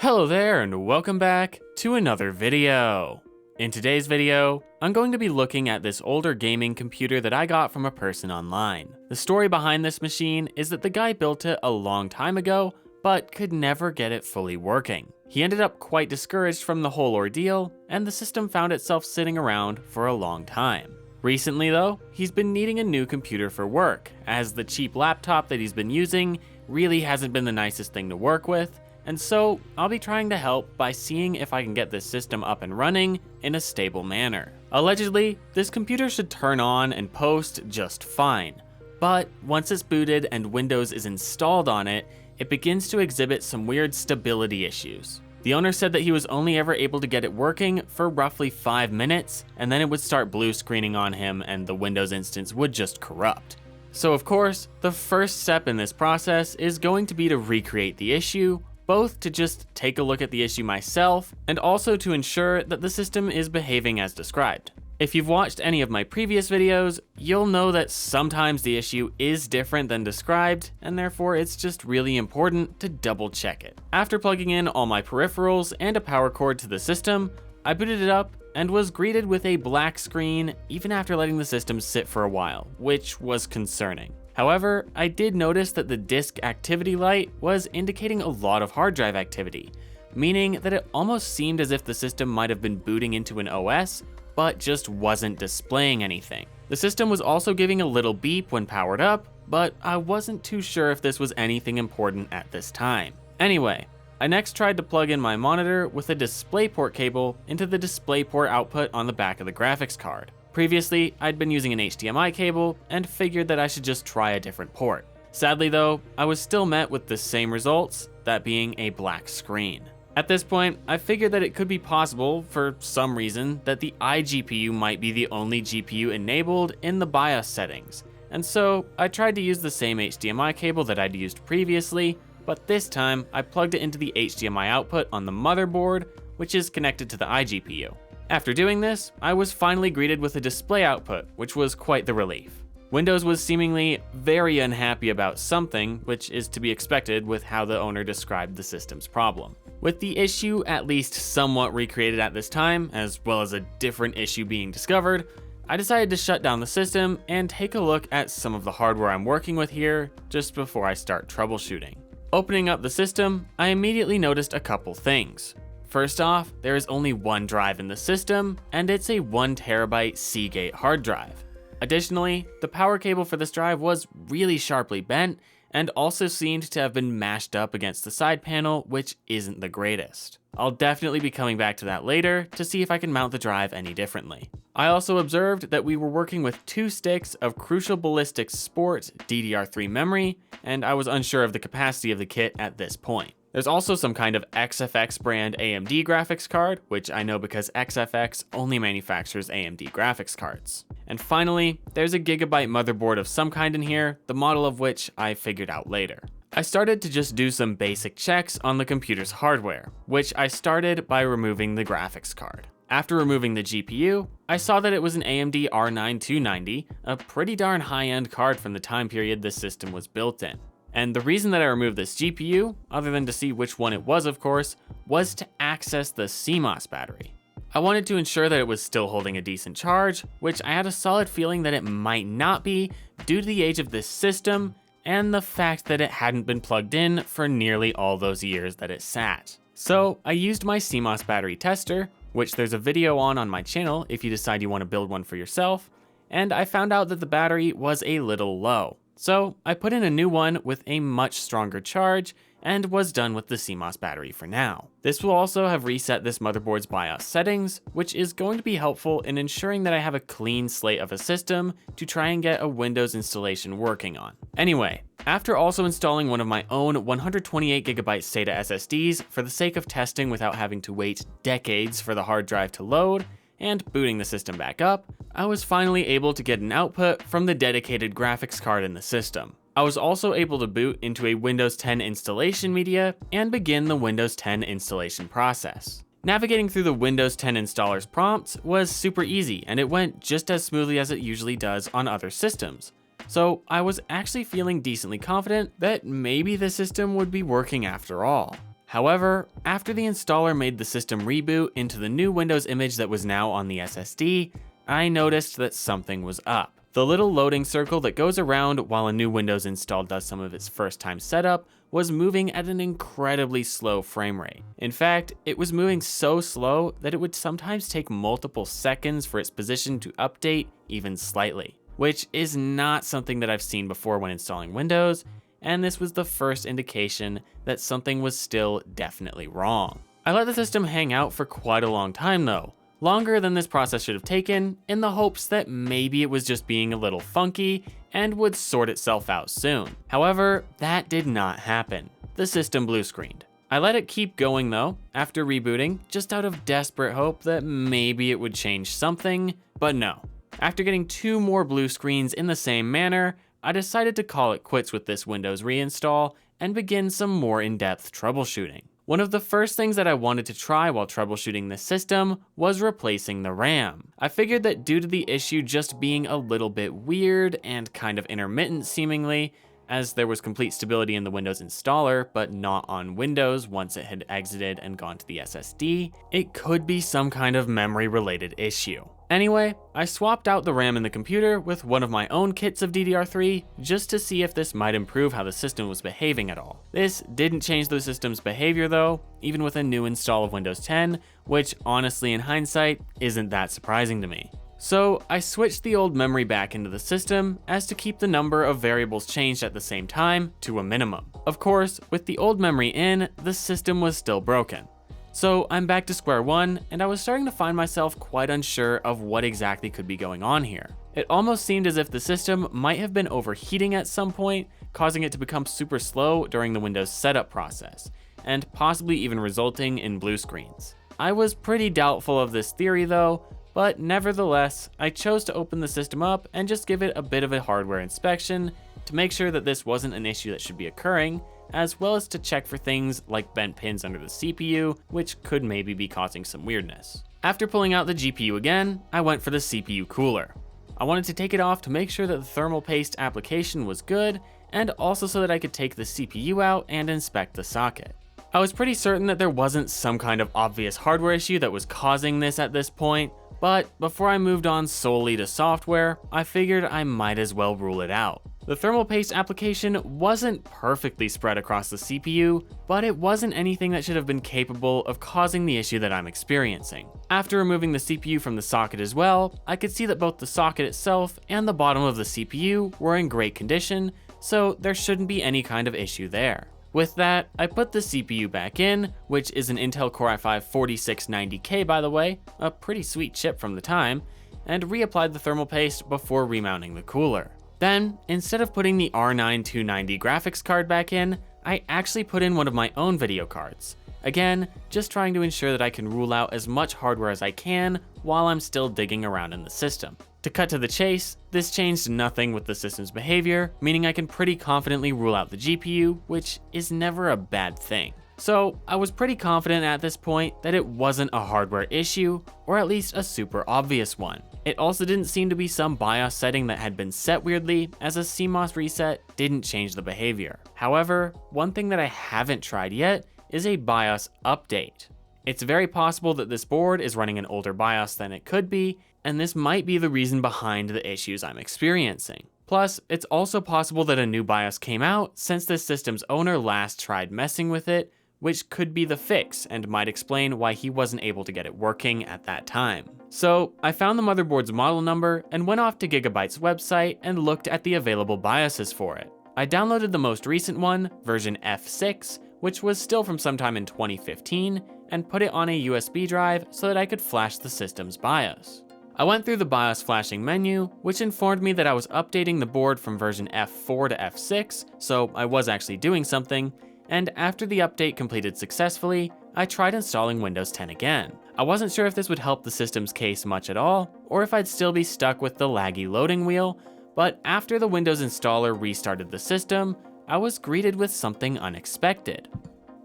Hello there and welcome back to another video. In today's video, I'm going to be looking at this older gaming computer that I got from a person online. The story behind this machine is that the guy built it a long time ago, but could never get it fully working. He ended up quite discouraged from the whole ordeal, and the system found itself sitting around for a long time. Recently though, he's been needing a new computer for work, as the cheap laptop that he's been using really hasn't been the nicest thing to work with, and so I'll be trying to help by seeing if I can get this system up and running in a stable manner. Allegedly, this computer should turn on and post just fine, but once it's booted and Windows is installed on it, it begins to exhibit some weird stability issues. The owner said that he was only ever able to get it working for roughly 5 minutes, and then it would start blue screening on him and the Windows instance would just corrupt. So of course, the first step in this process is going to be to recreate the issue, both to just take a look at the issue myself, and also to ensure that the system is behaving as described. If you've watched any of my previous videos, you'll know that sometimes the issue is different than described, and therefore it's just really important to double check it. After plugging in all my peripherals and a power cord to the system, I booted it up and was greeted with a black screen even after letting the system sit for a while, which was concerning. However, I did notice that the disk activity light was indicating a lot of hard drive activity, meaning that it almost seemed as if the system might have been booting into an OS, but just wasn't displaying anything. The system was also giving a little beep when powered up, but I wasn't too sure if this was anything important at this time. Anyway, I next tried to plug in my monitor with a DisplayPort cable into the DisplayPort output on the back of the graphics card. Previously, I'd been using an HDMI cable and figured that I should just try a different port. Sadly though, I was still met with the same results, that being a black screen. At this point, I figured that it could be possible, for some reason, that the iGPU might be the only GPU enabled in the BIOS settings, and so I tried to use the same HDMI cable that I'd used previously, but this time I plugged it into the HDMI output on the motherboard, which is connected to the iGPU. After doing this, I was finally greeted with a display output, which was quite the relief. Windows was seemingly very unhappy about something, which is to be expected with how the owner described the system's problem. With the issue at least somewhat recreated at this time, as well as a different issue being discovered, I decided to shut down the system and take a look at some of the hardware I'm working with here just before I start troubleshooting. Opening up the system, I immediately noticed a couple things. First off, there is only one drive in the system, and it's a 1TB Seagate hard drive. Additionally, the power cable for this drive was really sharply bent, and also seemed to have been mashed up against the side panel, which isn't the greatest. I'll definitely be coming back to that later to see if I can mount the drive any differently. I also observed that we were working with 2 sticks of Crucial Ballistics Sport DDR3 memory, and I was unsure of the capacity of the kit at this point. There's also some kind of XFX brand AMD graphics card, which I know because XFX only manufactures AMD graphics cards. And finally, there's a Gigabyte motherboard of some kind in here, the model of which I figured out later. I started to just do some basic checks on the computer's hardware, which I started by removing the graphics card. After removing the GPU, I saw that it was an AMD R9 290, a pretty darn high-end card from the time period this system was built in. And the reason that I removed this GPU, other than to see which one it was of course, was to access the CMOS battery. I wanted to ensure that it was still holding a decent charge, which I had a solid feeling that it might not be due to the age of this system and the fact that it hadn't been plugged in for nearly all those years that it sat. So I used my CMOS battery tester, which there's a video on my channel if you decide you want to build one for yourself, and I found out that the battery was a little low. So I put in a new one with a much stronger charge and was done with the CMOS battery for now. This will also have reset this motherboard's BIOS settings, which is going to be helpful in ensuring that I have a clean slate of a system to try and get a Windows installation working on. Anyway, after also installing one of my own 128GB SATA SSDs for the sake of testing without having to wait decades for the hard drive to load, and booting the system back up, I was finally able to get an output from the dedicated graphics card in the system. I was also able to boot into a Windows 10 installation media and begin the Windows 10 installation process. Navigating through the Windows 10 installer's prompts was super easy, and it went just as smoothly as it usually does on other systems. So I was actually feeling decently confident that maybe the system would be working after all. However, after the installer made the system reboot into the new Windows image that was now on the SSD, I noticed that something was up. The little loading circle that goes around while a new Windows install does some of its first time setup was moving at an incredibly slow frame rate. In fact, it was moving so slow that it would sometimes take multiple seconds for its position to update even slightly, which is not something that I've seen before when installing Windows, and this was the first indication that something was still definitely wrong. I let the system hang out for quite a long time though, longer than this process should have taken, in the hopes that maybe it was just being a little funky and would sort itself out soon. However, that did not happen. The system blue screened. I let it keep going though, after rebooting, just out of desperate hope that maybe it would change something, but no. After getting 2 more blue screens in the same manner, I decided to call it quits with this Windows reinstall and begin some more in-depth troubleshooting. One of the first things that I wanted to try while troubleshooting this system was replacing the RAM. I figured that due to the issue just being a little bit weird and kind of intermittent seemingly, as there was complete stability in the Windows installer, but not on Windows once it had exited and gone to the SSD, it could be some kind of memory-related issue. Anyway, I swapped out the RAM in the computer with one of my own kits of DDR3 just to see if this might improve how the system was behaving at all. This didn't change the system's behavior though, even with a new install of Windows 10, which honestly in hindsight isn't that surprising to me. So I switched the old memory back into the system as to keep the number of variables changed at the same time to a minimum. Of course, with the old memory in, the system was still broken. So I'm back to square one, and I was starting to find myself quite unsure of what exactly could be going on here. It almost seemed as if the system might have been overheating at some point, causing it to become super slow during the Windows setup process, and possibly even resulting in blue screens. I was pretty doubtful of this theory though, but nevertheless, I chose to open the system up and just give it a bit of a hardware inspection to make sure that this wasn't an issue that should be occurring, as well as to check for things like bent pins under the CPU, which could maybe be causing some weirdness. After pulling out the GPU again, I went for the CPU cooler. I wanted to take it off to make sure that the thermal paste application was good, and also so that I could take the CPU out and inspect the socket. I was pretty certain that there wasn't some kind of obvious hardware issue that was causing this at this point, but before I moved on solely to software, I figured I might as well rule it out. The thermal paste application wasn't perfectly spread across the CPU, but it wasn't anything that should have been capable of causing the issue that I'm experiencing. After removing the CPU from the socket as well, I could see that both the socket itself and the bottom of the CPU were in great condition, so there shouldn't be any kind of issue there. With that, I put the CPU back in, which is an Intel Core i5-4690K by the way, a pretty sweet chip from the time, and reapplied the thermal paste before remounting the cooler. Then, instead of putting the R9 290 graphics card back in, I actually put in one of my own video cards. Again, just trying to ensure that I can rule out as much hardware as I can while I'm still digging around in the system. To cut to the chase, this changed nothing with the system's behavior, meaning I can pretty confidently rule out the GPU, which is never a bad thing. So I was pretty confident at this point that it wasn't a hardware issue, or at least a super obvious one. It also didn't seem to be some BIOS setting that had been set weirdly, as a CMOS reset didn't change the behavior. However, one thing that I haven't tried yet is a BIOS update. It's very possible that this board is running an older BIOS than it could be, and this might be the reason behind the issues I'm experiencing. Plus, it's also possible that a new BIOS came out since this system's owner last tried messing with it, which could be the fix and might explain why he wasn't able to get it working at that time. So I found the motherboard's model number and went off to Gigabyte's website and looked at the available BIOSes for it. I downloaded the most recent one, version F6, which was still from sometime in 2015, and put it on a USB drive so that I could flash the system's BIOS. I went through the BIOS flashing menu, which informed me that I was updating the board from version F4 to F6, so I was actually doing something, and after the update completed successfully, I tried installing Windows 10 again. I wasn't sure if this would help the system's case much at all, or if I'd still be stuck with the laggy loading wheel, but after the Windows installer restarted the system, I was greeted with something unexpected.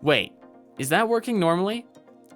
Wait, is that working normally?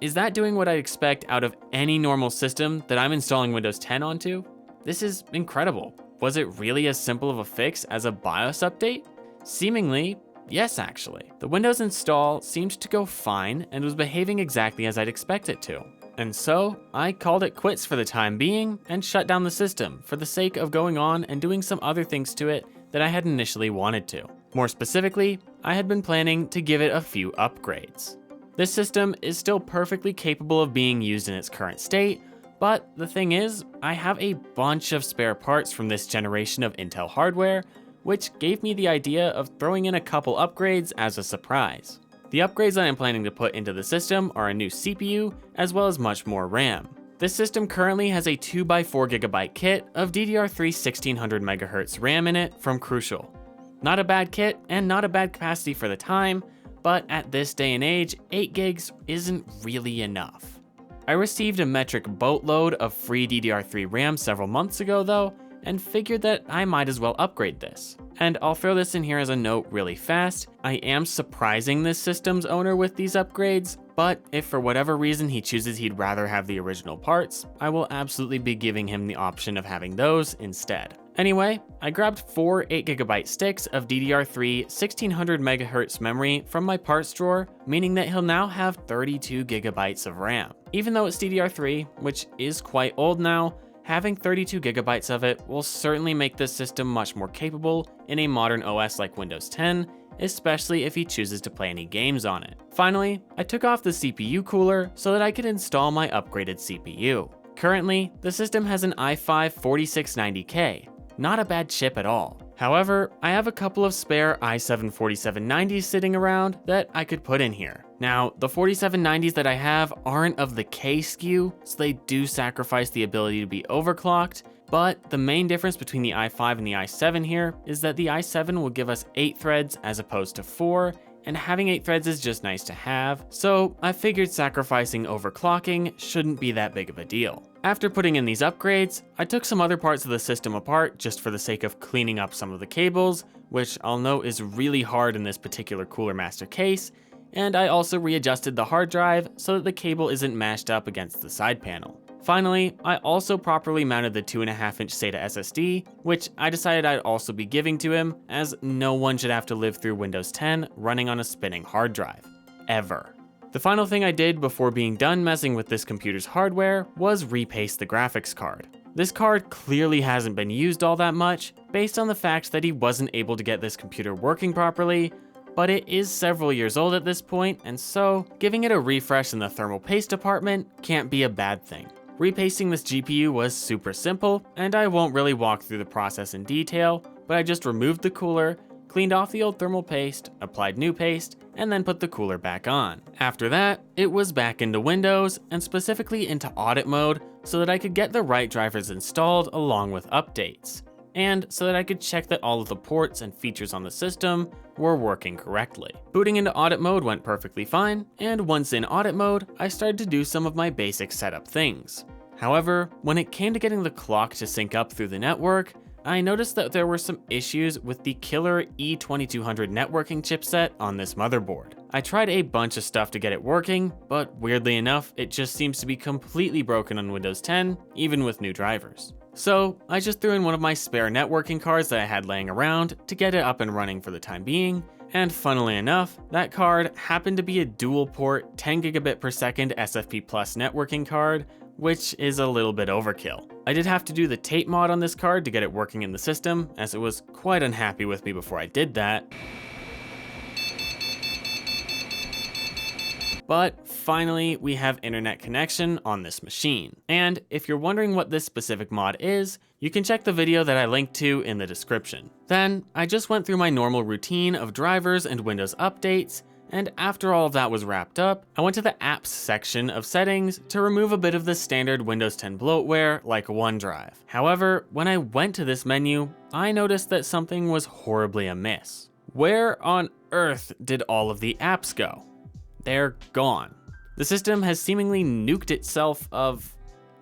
Is that doing what I'd expect out of any normal system that I'm installing Windows 10 onto? This is incredible. Was it really as simple of a fix as a BIOS update? Seemingly, yes actually. The Windows install seemed to go fine and was behaving exactly as I'd expect it to. And so, I called it quits for the time being and shut down the system for the sake of going on and doing some other things to it that I had initially wanted to. More specifically, I had been planning to give it a few upgrades. This system is still perfectly capable of being used in its current state, but the thing is, I have a bunch of spare parts from this generation of Intel hardware, which gave me the idea of throwing in a couple upgrades as a surprise. The upgrades that I'm planning to put into the system are a new CPU, as well as much more RAM. This system currently has a 2x4GB kit of DDR3 1600MHz RAM in it from Crucial. Not a bad kit, and not a bad capacity for the time, but at this day and age, 8 gigs isn't really enough. I received a metric boatload of free DDR3 RAM several months ago though, and figured that I might as well upgrade this. And I'll throw this in here as a note really fast. I am surprising this system's owner with these upgrades, but if for whatever reason he chooses he'd rather have the original parts, I will absolutely be giving him the option of having those instead. Anyway, I grabbed 4 8GB sticks of DDR3 1600MHz memory from my parts drawer, meaning that he'll now have 32GB of RAM. Even though it's DDR3, which is quite old now, having 32GB of it will certainly make this system much more capable in a modern OS like Windows 10, especially if he chooses to play any games on it. Finally, I took off the CPU cooler so that I could install my upgraded CPU. Currently, the system has an i5 4690K, not a bad chip at all. However, I have a couple of spare i7 4790s sitting around that I could put in here. Now, the 4790s that I have aren't of the K SKU, so they do sacrifice the ability to be overclocked, but the main difference between the i5 and the i7 here is that the i7 will give us 8 threads as opposed to 4, and having 8 threads is just nice to have, so I figured sacrificing overclocking shouldn't be that big of a deal. After putting in these upgrades, I took some other parts of the system apart just for the sake of cleaning up some of the cables, which I'll note is really hard in this particular Cooler Master case, and I also readjusted the hard drive so that the cable isn't mashed up against the side panel. Finally, I also properly mounted the 2.5-inch SATA SSD, which I decided I'd also be giving to him, as no one should have to live through Windows 10 running on a spinning hard drive. Ever. The final thing I did before being done messing with this computer's hardware was repaste the graphics card. This card clearly hasn't been used all that much, based on the fact that he wasn't able to get this computer working properly, but it is several years old at this point, and so giving it a refresh in the thermal paste department can't be a bad thing. Repasting this GPU was super simple, and I won't really walk through the process in detail, but I just removed the cooler, cleaned off the old thermal paste, applied new paste, and then put the cooler back on. After that, it was back into Windows, and specifically into audit mode, so that I could get the right drivers installed along with updates, and so that I could check that all of the ports and features on the system were working correctly. Booting into audit mode went perfectly fine, and once in audit mode, I started to do some of my basic setup things. However, when it came to getting the clock to sync up through the network, I noticed that there were some issues with the killer E2200 networking chipset on this motherboard. I tried a bunch of stuff to get it working, but weirdly enough, it just seems to be completely broken on Windows 10, even with new drivers. So I just threw in one of my spare networking cards that I had laying around to get it up and running for the time being, and funnily enough, that card happened to be a dual port 10 gigabit per second SFP Plus networking card, which is a little bit overkill. I did have to do the tape mod on this card to get it working in the system, as it was quite unhappy with me before I did that. But finally, we have internet connection on this machine. And if you're wondering what this specific mod is, you can check the video that I linked to in the description. Then, I just went through my normal routine of drivers and Windows updates, and after all of that was wrapped up, I went to the apps section of settings to remove a bit of the standard Windows 10 bloatware like OneDrive. However, when I went to this menu, I noticed that something was horribly amiss. Where on earth did all of the apps go? They're gone. The system has seemingly nuked itself of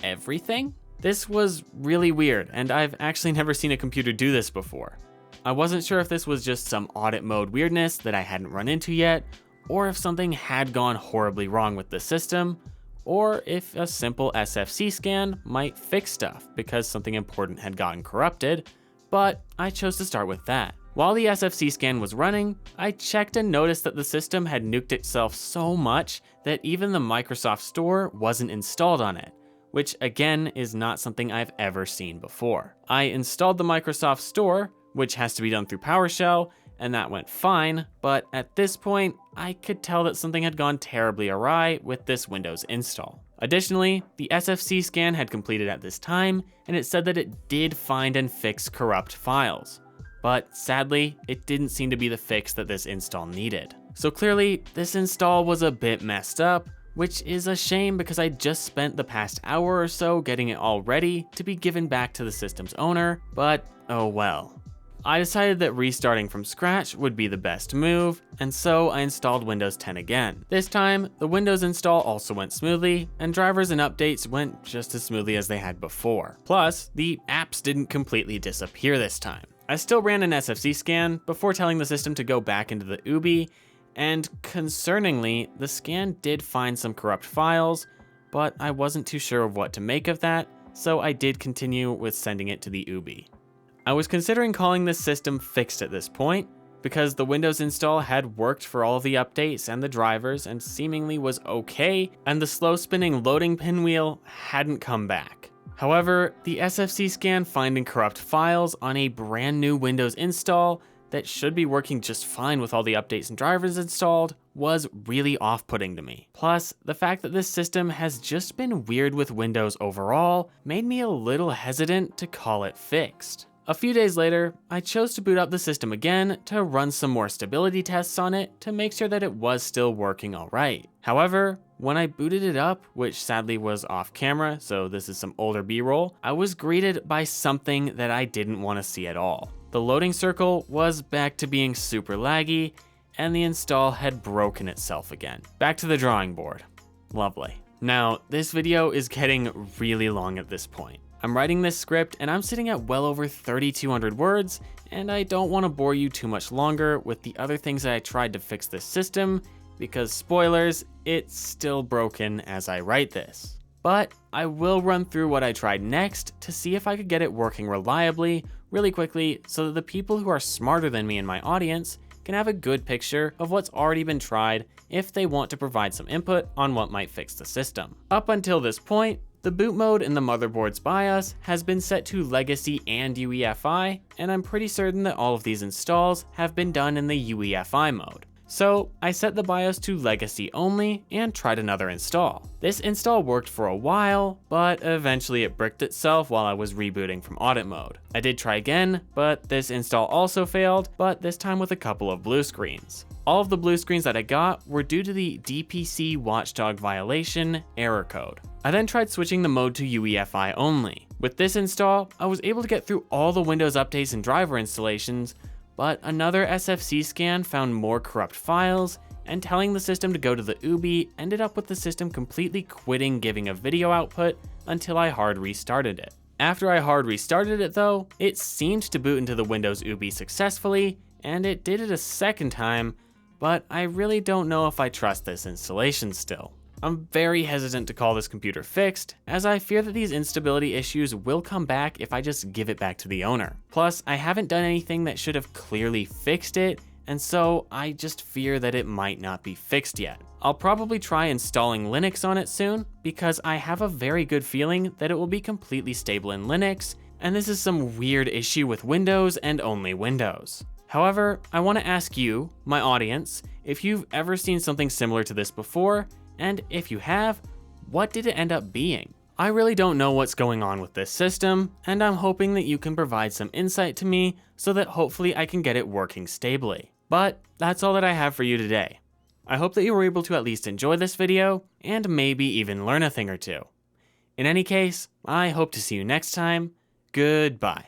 everything? This was really weird, and I've actually never seen a computer do this before. I wasn't sure if this was just some audit mode weirdness that I hadn't run into yet, or if something had gone horribly wrong with the system, or if a simple SFC scan might fix stuff because something important had gotten corrupted, but I chose to start with that. While the SFC scan was running, I checked and noticed that the system had nuked itself so much that even the Microsoft Store wasn't installed on it, which again is not something I've ever seen before. I installed the Microsoft Store, which has to be done through PowerShell, and that went fine, but at this point, I could tell that something had gone terribly awry with this Windows install. Additionally, the SFC scan had completed at this time, and it said that it did find and fix corrupt files. But sadly, it didn't seem to be the fix that this install needed. So clearly, this install was a bit messed up, which is a shame because I just spent the past hour or so getting it all ready to be given back to the system's owner, but oh well. I decided that restarting from scratch would be the best move, and so I installed Windows 10 again. This time, the Windows install also went smoothly, and drivers and updates went just as smoothly as they had before. Plus, the apps didn't completely disappear this time. I still ran an SFC scan before telling the system to go back into the UBI, and concerningly, the scan did find some corrupt files, but I wasn't too sure of what to make of that, so I did continue with sending it to the UBI. I was considering calling this system fixed at this point, because the Windows install had worked for all of the updates and the drivers and seemingly was okay, and the slow spinning loading pinwheel hadn't come back. However, the SFC scan finding corrupt files on a brand new Windows install that should be working just fine with all the updates and drivers installed was really off-putting to me. Plus, the fact that this system has just been weird with Windows overall made me a little hesitant to call it fixed. A few days later, I chose to boot up the system again to run some more stability tests on it to make sure that it was still working alright. However, when I booted it up, which sadly was off camera, so this is some older B-roll, I was greeted by something that I didn't want to see at all. The loading circle was back to being super laggy, and the install had broken itself again. Back to the drawing board. Lovely. Now, this video is getting really long at this point. I'm writing this script and I'm sitting at well over 3,200 words, and I don't want to bore you too much longer with the other things that I tried to fix this system, because spoilers, it's still broken as I write this. But I will run through what I tried next to see if I could get it working reliably, really quickly, so that the people who are smarter than me in my audience can have a good picture of what's already been tried if they want to provide some input on what might fix the system. Up until this point, the boot mode in the motherboard's BIOS has been set to Legacy and UEFI, and I'm pretty certain that all of these installs have been done in the UEFI mode. So I set the BIOS to Legacy only and tried another install. This install worked for a while, but eventually it bricked itself while I was rebooting from audit mode. I did try again, but this install also failed, but this time with a couple of blue screens. All of the blue screens that I got were due to the DPC watchdog violation error code. I then tried switching the mode to UEFI only. With this install, I was able to get through all the Windows updates and driver installations, but another SFC scan found more corrupt files, and telling the system to go to the UBI ended up with the system completely quitting giving a video output until I hard restarted it. After I hard restarted it though, it seemed to boot into the Windows UBI successfully, and it did it a second time, but I really don't know if I trust this installation still. I'm very hesitant to call this computer fixed, as I fear that these instability issues will come back if I just give it back to the owner. Plus, I haven't done anything that should have clearly fixed it, and so I just fear that it might not be fixed yet. I'll probably try installing Linux on it soon, because I have a very good feeling that it will be completely stable in Linux, and this is some weird issue with Windows and only Windows. However, I want to ask you, my audience, if you've ever seen something similar to this before, and if you have, what did it end up being? I really don't know what's going on with this system, and I'm hoping that you can provide some insight to me so that hopefully I can get it working stably. But that's all that I have for you today. I hope that you were able to at least enjoy this video, and maybe even learn a thing or two. In any case, I hope to see you next time. Goodbye.